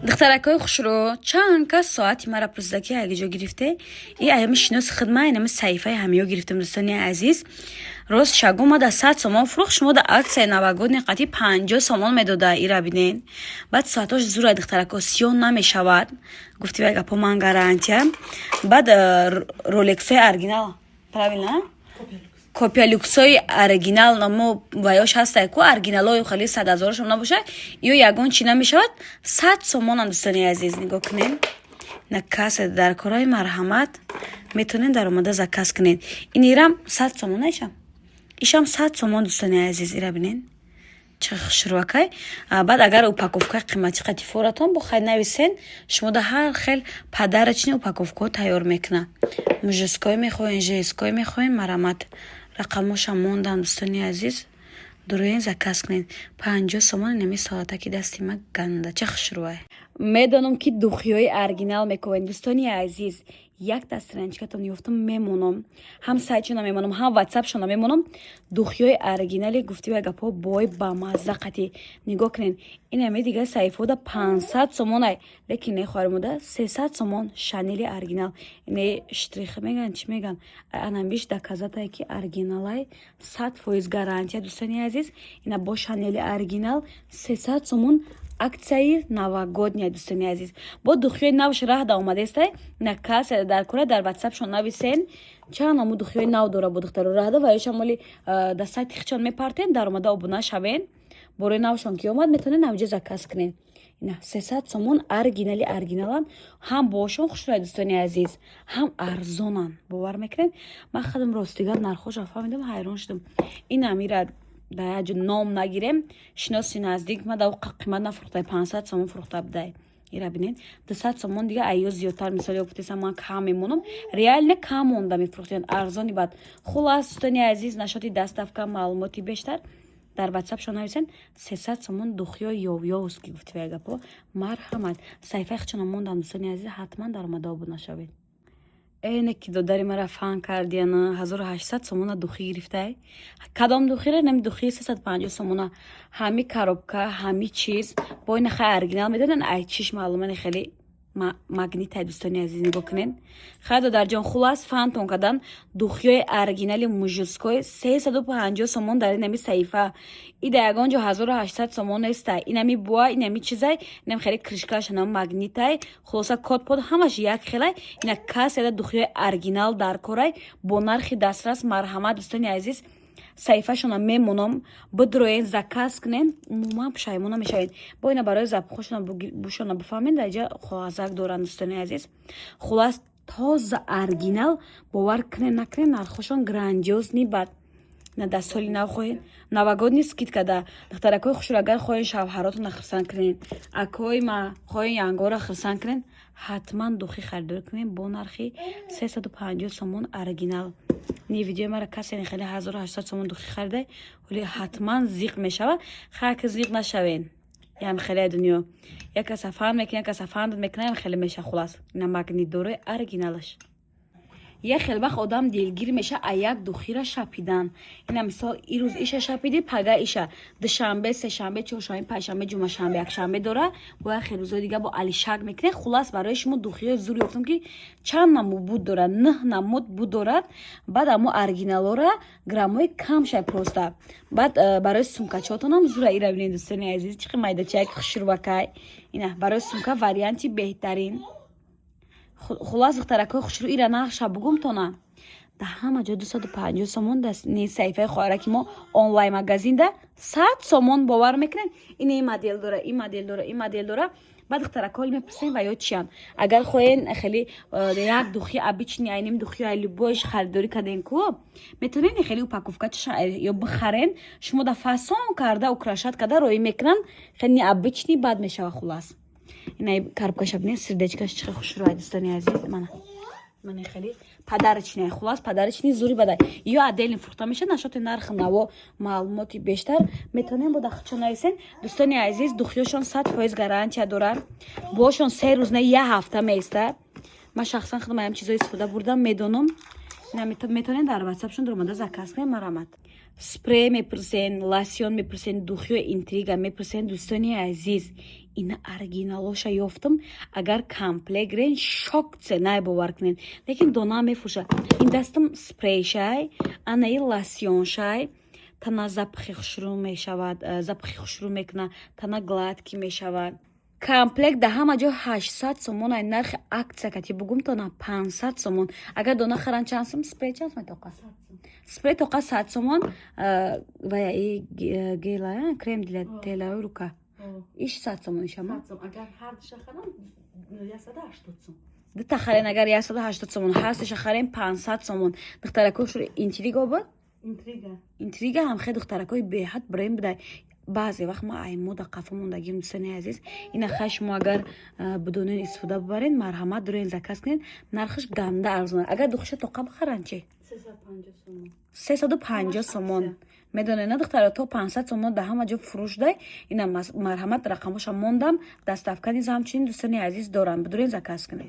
духтаракҳои хушро чанд кас соати мара пурсида ки аги ҷо гирифте и аями шиноси хидма инами саҳифаи ҳамиё гирифтем. дӯстони азиз, рост шагума да 100 сомон фурӯхт, шумо да аксияи новогодни қати 50 сомон медода. ира бинен баъд соатош зура духтаракҳо сиёҳ намешавад. гуфтивай гапо ман гарантия. баъд ролексои оригинал правилна копия люксои оригинал намо ваёш ҳастай ку оригиналои хали 100,000 набошад. ё ягон чӣ намешавад 100 сомонам. дӯстони азиз, нигоҳ кунед. на кассе дар кораи марҳамат метавонед даромада заказ кунед. ин ирам 100 сомон аишам. ишам 100 сомон. дӯстони азиз, ира бинед чӣ хушрӯакай. баъд агар упаковкаи қимати қатифоратон бо хай нависен, шумо да ҳар хел подарочни упаковкаҳо тайёр мекунад. мужеской мехоҳен, жеской мехоҳен, марҳамат. рақамоша мондан. дӯстони азиз, дуроен заказ кунед. 50 сомон нами соатаки дасти ма ганда. чӣ хушрӯай. медонам ки духиҳои оригинал мекунед. дӯстони азиз, як та страничкатон ёфтам мемонам. ҳам сайтшона мемонам, ҳам ватсапшона мемонам. духиҳои оригинали гуфтивай гапҳо бой ба мазза қати. нигоҳ кунед. ин ҳаме дига саҳифаода 500 сомонай, лекин не хоҳаримода 300 сомон шанели оригинал. ине штрихи меган чӣ меган? анамбиш доказатай ки оригиналай 100% гарантия. дӯстони азиз, ина бо шанели оригинал 300 сомон аксияи новогодния. дӯстони азиз, бо духиҳои навш раҳда омадестай на касса дар кора дар ватсапшон нависен чанд аму духиҳои нав дора бо духтаро раҳда ва ёшамоли да сайти хичон мепартен даромада обуна шавен. борои навшон ки омад метавонед навҷа заказ кунед. ина 300 сомон оригинали оригиналан. ҳам бошон хушрӯяд дӯстони азиз, ҳам арзонан. бовар мекунед. ман хадам ростигар нархошро фаҳмидам, ҳайрон шудам. ин амира да яҷо ном нагирем, шиноси наздик ма да қимат нафурӯхтай 500 сомон фурӯхта будай. ира бинед 200 сомон дига айё зиёдтар мисоли гуфтеса ман кам мемонам. реал не кам монда мефурӯхтен, арзони бад. хулас дӯстони азиз, нашоти даставка, маълумоти бештар дар ватсапшон нависен 300 сомон духиё ёвёвст ки гуфтивай гапо. марҳамат. саҳифаи хичона мондан дӯстони азиз, ҳатман даромада обуна шавед. эне ки додари мара фан кардиана 1800 сомона духӣ гирифтай. кадом духире? нами духии 350 сомона. ҳами коробка, ҳами чиз бо ина хай оригинал медонен. ай чиш маълумани хеле магнитай. дӯстони азиз, нигоҳ кунед. хай додарҷон, хулас фантон кадан духиёи оригинали мужской 350 сомон дар инами саҳифа. ида ягон ҷо 1800 сомон нестай. инами буа, инами чизай, инам хеле кришкаш, инам магнитай. хулоса код под ҳамаш як хелай. ина каседа духиёи оригинал дар корай бо нархи дастрас. марҳамат дӯстони азиз, саҳифашона мемонам. бидроен заказ кунен, умуман пушаймона мешавед. бо ина барои запхошона бушона бифаҳмед даҷа хоҳазак доранд. дӯстони азиз, хулас тоза оригинал. бовар кунед накунед, нархошон грандиозни бад. на да соли нав хоҳед новогодни скидка да духтаракҳои хушро агар хоҳен шавҳаротона хирсан кунед, акҳои ма хоҳен янгора хирсан кунед, ҳатман духӣ харидорӣ кунед бо нархи 350 сомон оригинал. ни видеои мара касе хеле 1800 сомон духӣ харидай, вале ҳатман зиқ мешавад. хаки зиқ нашавен. ям хеле дунё як каса фан мекунад, як каса фан мекунад, ям хеле меша. хулас ина магнит дорои оригиналаш. як хел вақт одам дилгир меша а як духира шапидан. ина мисол ирӯз иша шапиди, пага иша душанбе, сешанбе, чоршанбе, панҷшанбе, ҷумъашанбе, якшанбе дора. бо як хел рӯзои дига бо алишак мекунед. хулас барои шумо духиёи зур ёфтам ки чанд намуд буд дорад, 9 намуд буд дорад. баъд амо оригиналора граммои кам шай просто. баъд барои сумкачотонам зура. ира бинед дӯстони азиз, чӣ қи майдачаки хушрӯвакай. ина барои сумка варианти беҳтарин. хулас духтаракҳои хушрӯ, ира нақша бугумтона да ҳама ҷо 250 сомон. дастни саҳифаи хоҳараки мо онлайн магазинда 100 сомон. бовар мекунед. ин ин модел дора, ин модел дора, ин модел дора. баъд духтаракҳо мепурсен ва ё чиян. агар хоҳен хеле як духи обични айним духиёи любоиш харидорӣ карден ку метавонен хеле упаковкачаша ё бихарен. шумо да фасон карда украшат карда роӣ мекунан. хеле обични бад мешава. хулас ина коробкаша бинед, сердечкаш чӣ хушрӯяд дӯстони азиз. ман хеле подарочный. хулас подарочни зури бадай. ё отдельно фурӯхта мешавад. нашоти нархи наво, маълумоти бештар метавонем бо дахча нависен. дӯстони азиз, духиёшон 100% гарантия дорад. бошон 3 рӯз не 1 ҳафта меиста. ман шахсан худам аям чизои истифода бурдам, медонам. ина метавонем дар ватсапшон даромада заказ кунем. марҳамат. спрей мепурсен, лосьон мепурсен, духи интрига мепурсен. дӯстони азиз, ина оригиналоша ёфтам. агар комплегрен шок ценай бовар кунен, лекин дона мефурша. ин дастам спрейшай, анаи лосьоншай, тана запахи хушрӯ мешавад, запахи хушрӯ мекуна, тана гладкӣ мешавад. комплект да ҳама ҷо 800 сомон ай нархи аксия кати бугум тона 500 сомон. агар дона харан чанд сом? Спрей чанд сом тоқа? Спрей тоқа 100 сомон. ва и гела крем для тела рука иш 100 сомон ишама. агар ҳар душа харам 180 сом. Дита харен агар 180 сомон, ҳасташа харен 500 сомон. духтаракош интрига бо интрига ҳам хе духтаракои беҳад бренд будай. баъзе вақт ма ай мода қафо мондагим. дӯстони азиз, ина хаш мо агар бидонен истифода бибарен, марҳамат дурен заказ кунен, нархаш ганда арзон. агар духша тоқа бихаран чи 350 сомон медонена духтара, то 500 сомон да ҳама ҷо фурӯш дай. ина марҳамат рақамоша мондам, даставка низ ҳамчунин дӯстони азиз дорам, бидурен заказ кунед.